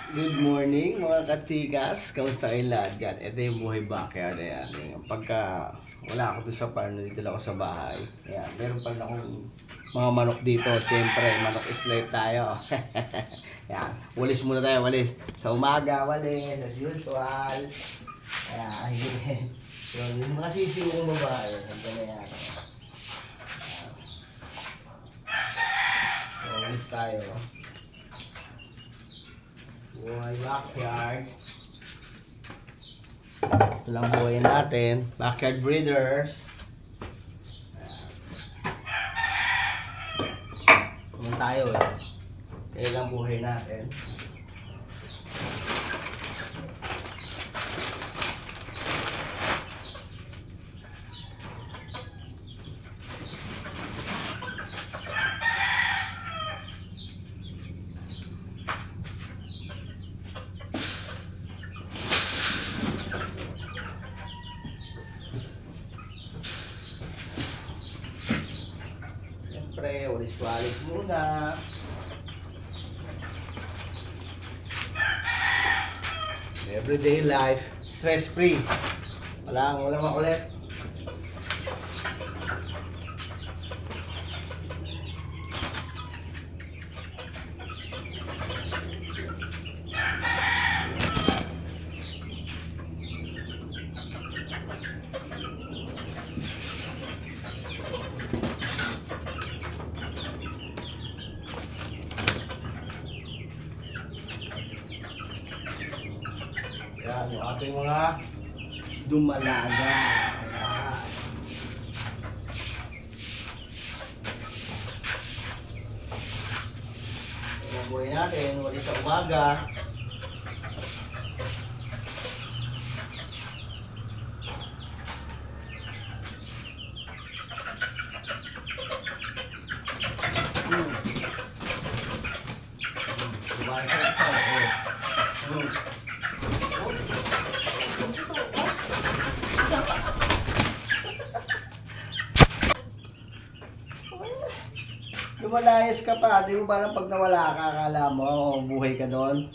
Good morning mga katikas. Kamusta kayo lahat dyan? Ito yung buhay backyard. Ayan. Pagka wala ako doon sa farm, dito lang ako sa bahay. Ayan. Meron pa rin akong mga manok dito. Siyempre, manok is life tayo. Ayan. Walis muna tayo, walis. Sa umaga, walis. As usual. Ayan. So, yung mga sisiw kong babae. Ito na yan. So, walis tayo. Buhay backyard. Ito lang buhay natin. Backyard breeders. Kung tayo Kaya lang buhay natin. Siyempre, walis-walis muna. Everyday life, stress-free. Walang makulit. Yan, yung ating mga dumalaga. Ayan. Yung buhay natin, wali sa umaga. Buhay sa isa. Lumalayas ka pa, di mo parang pag nawala ka, akala mo, buhay ka doon.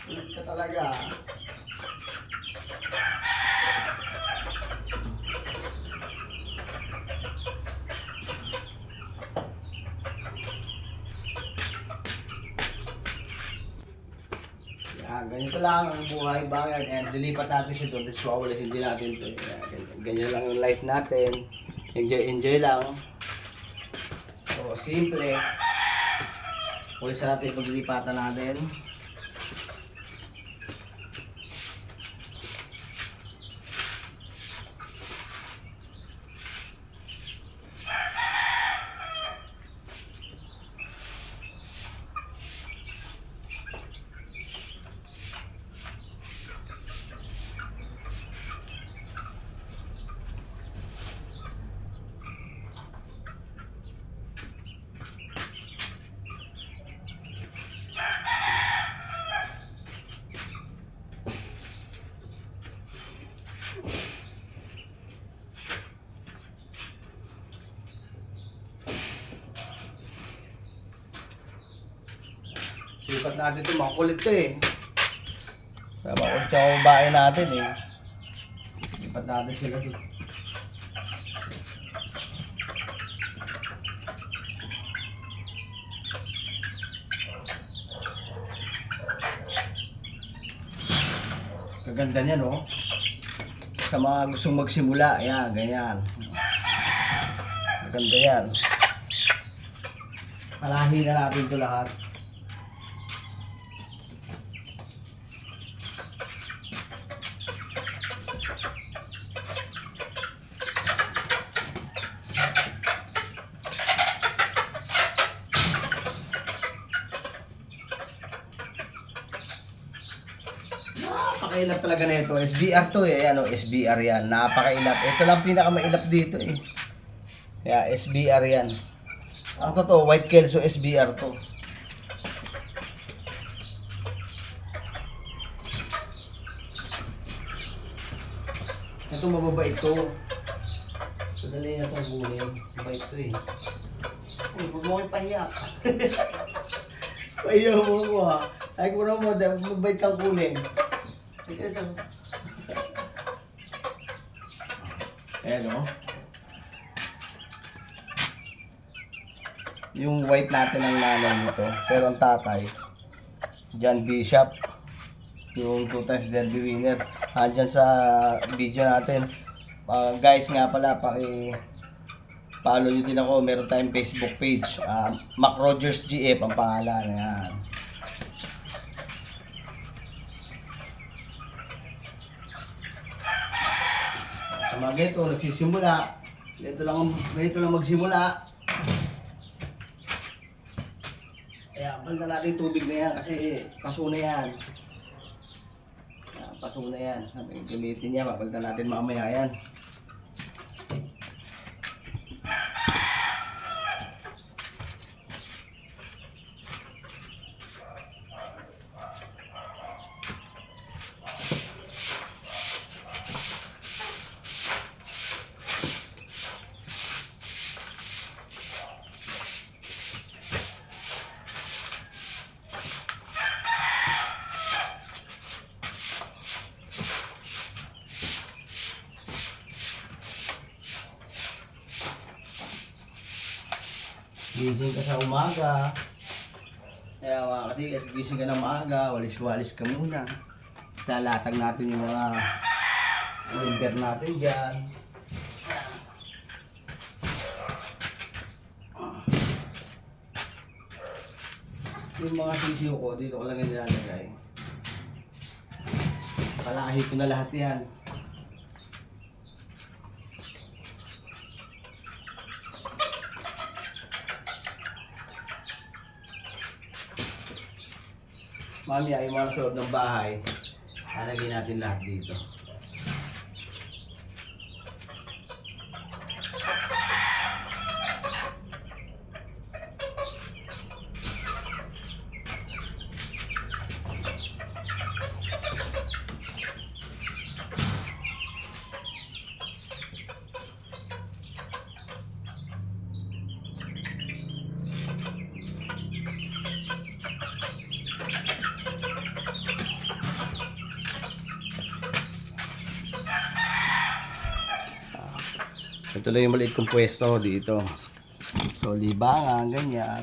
Ulit ka talaga. Yan, ganito lang ang buhay backyard. And dilipat natin siya doon, tapos wawalisin din natin ito. Ganyan lang ang life natin. Enjoy lang. So, simple. Ulisan natin yung paglilipatan natin. Lipat natin ito, makukulit ito eh. Makukulit siya babae natin eh. Lipat natin sila dito. Kaganda niya no? Sa mga gustong magsimula, ayan, ganyan. Maganda yan. Palahi na natin ito lahat. Napakailap talaga na ito. SBR to eh. Ayan o, SBR yan. Napakailap. Ito lang pinakamailap dito eh. Kaya SBR yan. Ang totoo, White Kelso SBR to. Ito mababait to. Sadali na itong buhay. Mabait to eh. Uy, huwag mo kayo pahiyak. Pahiyak mo ko ha. Ay, kuno mo, mabait kang kunin. Ito. Ayan o. Yung white natin ang nanay nito. Pero ang tatay, John Bishop. Yung 2 times derby winner. Andyan sa video natin. Guys nga pala, follow nyo din ako. Meron tayong Facebook page. Mac Rogers GF ang pangalan. Ayan. Sa mga ganito, nagsisimula. Ganito lang magsimula. Ayan, banda natin yung tubig na yan kasi paso na yan. Ayan, paso na yan. Gamitin niya, mapalitan natin mamaya yan. Gising ka sa umaga. Kaya mga katigas, gising ka na maaga, walis-walis ka muna. Lalatag natin yung mga limber natin dyan. Yung mga sisiyo ko, dito ko lang yung nilalagay. Palahi ko na lahat yan. Mamaya yung mga loob ng bahay, lalagay natin lahat dito. Ito lang yung maliit kong pwesto dito. So, libangan, ganyan.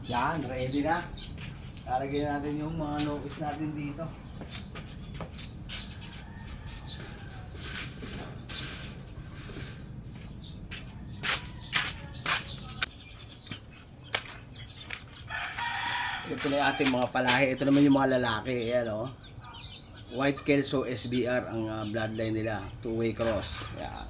Yan, ready na. Lalagyan natin yung mga nokis natin dito. Ito na yung ating mga palahi. Ito naman yung mga lalaki. Ayan o. White Kelso SBR ang bloodline nila. Two-way cross. Ayan.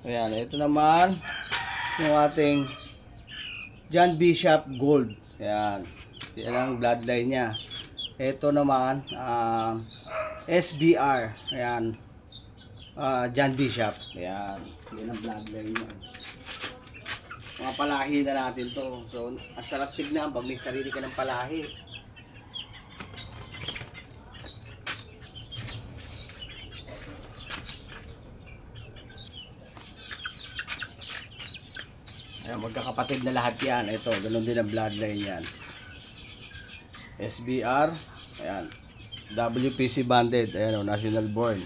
Ayan, ito naman yung ating John Bishop Gold. Ayan, yan ang bloodline niya. Ito naman SBR. Ayan, John Bishop. Ayan, yan ang bloodline niya. Mga palahi na natin to. So, ang sarap tignan pag may sarili ka ng palahi. Ayan, magkakapatid na lahat yan. Ito, ganun din ang bloodline yan. SBR, ayan, WPC banded, ayan o, national born.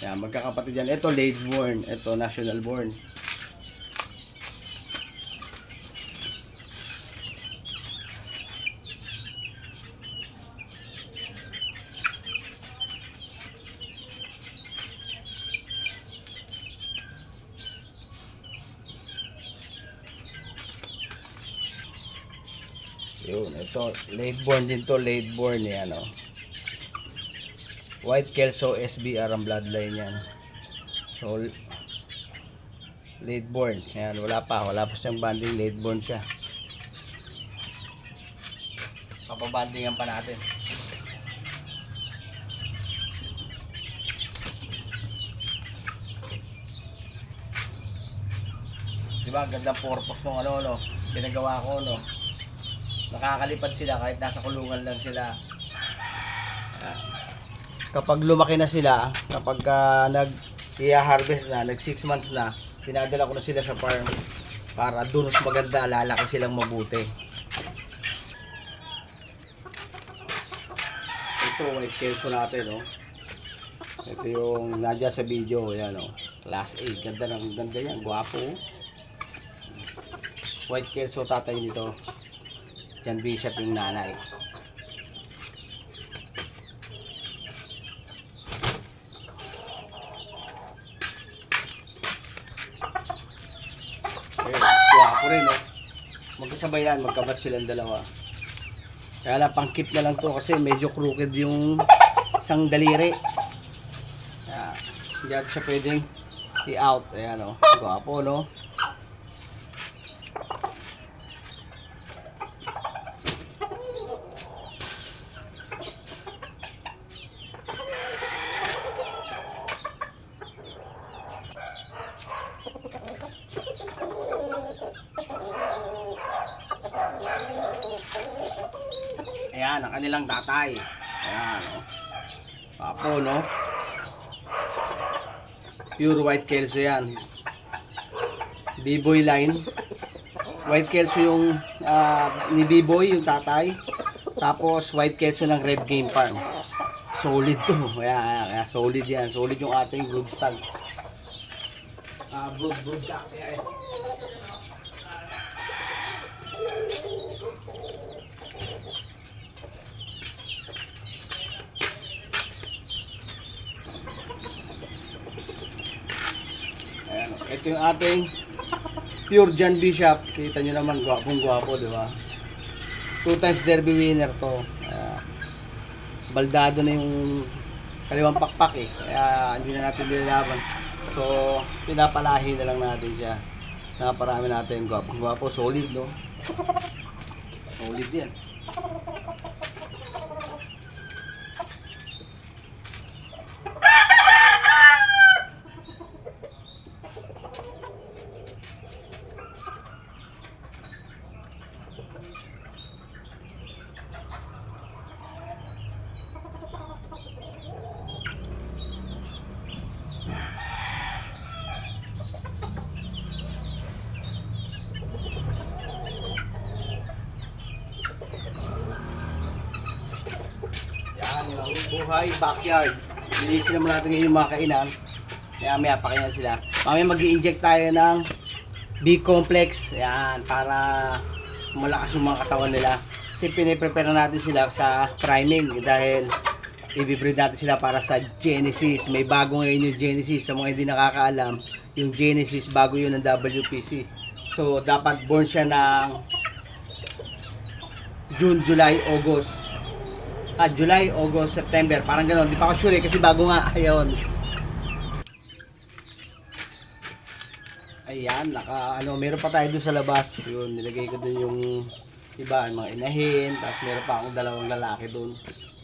Ayan, magkakapatid yan. Ito, late born. Ito, national born. Yun, ito, late born din to, late born yan, oh. White Kelso SBR ang bloodline yan. So, late born. Ayan, wala pa siyang banding, late born siya. Papabandingan pa natin. Diba, gandang purpose ng ano, pinagawa ko, no. Nakakalipad sila kahit nasa kulungan lang sila. Kapag lumaki na sila, kapag nag-i-harvest na, nag 6 months na, pinadala ko na sila sa farm para doon mas maganda, lalaki silang mabuti. Ito, White Kelso natin, oh. Ito yung nadya sa video, yan, oh. Class A, ganda yan, guwapo, oh. White Kelso tatay nito. John Bishop yung nanay. Ayun, guwapo rin, no? Magkasabay yan, magkabat silang dalawa. Kaya lang, pangkip na lang to kasi medyo crooked yung isang daliri. Kaya, hindi natin siya pwedeng i-out. Ayan, no? Guwapo, no? Ayan, ang kanilang tatay. Ayan, oh. Papo, no? Pure White Kelso yan. B-boy line. White Kelso yung ni B-boy, yung tatay. Tapos White Kelso ng Red Game Farm. Solid to. Ayan, solid yan. Solid yung ating brood stag. Brood duck. Ayan. Ayan, ito yung ating pure John Bishop. Kita nyo naman, gwapong gwapo, di ba? 2 times derby winner to. Baldado na yung kaliwang pakpak eh. Kaya hindi na natin nilalaban. So, pinapalahi na lang natin siya. Naparami natin, gwapong gwapo, solid, no? Solid yan. Buhay backyard. Linisin naman natin ngayon yung mga kainan. Maya pakainan sila. Mamaya mag-i-inject tayo ng B-complex. Ayan, para malakas yung mga katawan nila. Kasi piniprepare natin sila sa priming dahil i-breed natin sila para sa Genesis. May bago ngayon yung Genesis. Sa mga hindi nakakaalam, yung Genesis bago yun ng WPC. So dapat born siya ng June, July, August. July, August, September. Parang gano'n. Di pa ako sure kasi bago nga. Ayun. Ayan, meron pa tayo doon sa labas. Yun, nilagay ko doon yung iba, mga inahin. Tapos meron pa akong dalawang lalaki doon.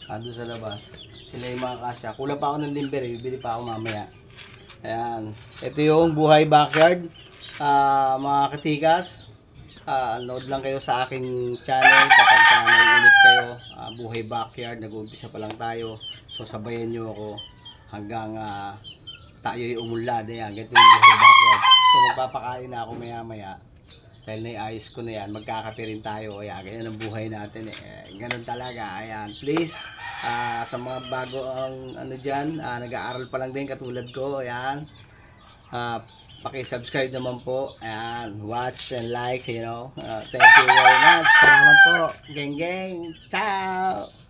Doon sa labas. Sila yung mga kasya. Kulang pa ako ng limber, bibili pa ako mamaya. Ayan. Ito yung buhay backyard. Mga katikas. Load lang kayo sa aking channel kapag naiinit kayo. Buhay backyard, nag-uumpisa pa lang tayo. So sabayan nyo ako hanggang tayo'y umunlad. Ayan, ganito yung buhay backyard. So magpapakain na ako maya maya. Dahil naiayos ko na yan, magkakape rin tayo. Ayan, ganyan ang buhay natin eh. Ganun talaga. Ayan, please, sa mga bago ang dyan, nag-aaral pa lang din katulad ko. Ayan, paki-subscribe naman po. Ayan, watch and like, you know. Thank you very much. Salamat po. Geng geng. Ciao.